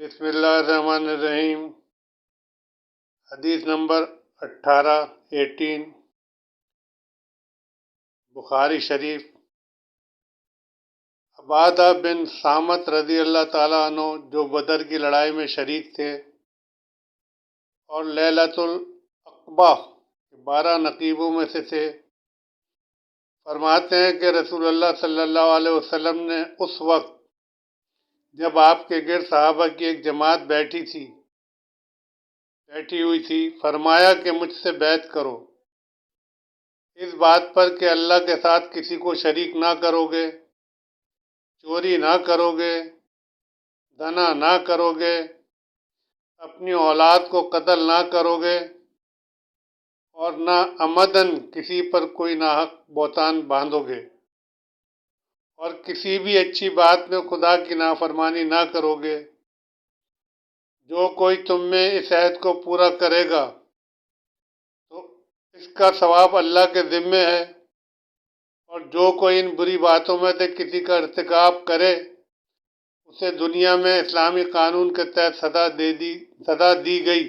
بسم اللہ الرحمن الرحیم۔ حدیث نمبر 18 بخاری شریف۔ عبادہ بن صامت رضی اللہ تعالیٰ عنہ جو بدر کی لڑائی میں شریک تھے اور لیلۃ العقبہ 12 نقیبوں میں سے تھے، فرماتے ہیں کہ رسول اللہ صلی اللہ علیہ وسلم نے اس وقت جب آپ کے گرد صحابہ کی ایک جماعت بیٹھی ہوئی تھی، فرمایا کہ مجھ سے بیعت کرو اس بات پر کہ اللہ کے ساتھ کسی کو شریک نہ کرو گے، چوری نہ کرو گے، زنا نہ کرو گے، اپنی اولاد کو قتل نہ کرو گے اور نہ عمدن کسی پر کوئی ناحق بہتان باندھو گے، اور کسی بھی اچھی بات میں خدا کی نافرمانی نہ کرو گے۔ جو کوئی تم میں اس عہد کو پورا کرے گا تو اس کا ثواب اللہ کے ذمے ہے، اور جو کوئی ان بری باتوں میں سے کسی کا ارتکاب کرے اسے دنیا میں اسلامی قانون کے تحت سزا دی گئی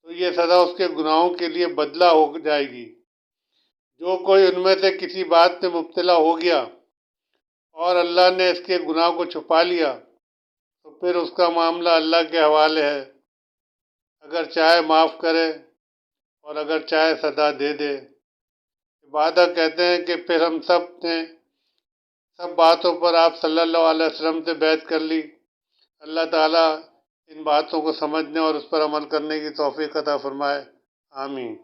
تو یہ سزا اس کے گناہوں کے لیے بدلہ ہو جائے گی۔ جو کوئی ان میں سے کسی بات میں مبتلا ہو گیا اور اللہ نے اس کے گناہ کو چھپا لیا تو پھر اس کا معاملہ اللہ کے حوالے ہے، اگر چاہے معاف کرے اور اگر چاہے سزا دے دے۔ عبادہ کہتے ہیں کہ پھر ہم سب نے سب باتوں پر آپ صلی اللہ علیہ وسلم سے بیعت کر لی۔ اللہ تعالیٰ ان باتوں کو سمجھنے اور اس پر عمل کرنے کی توفیق عطا فرمائے، آمین۔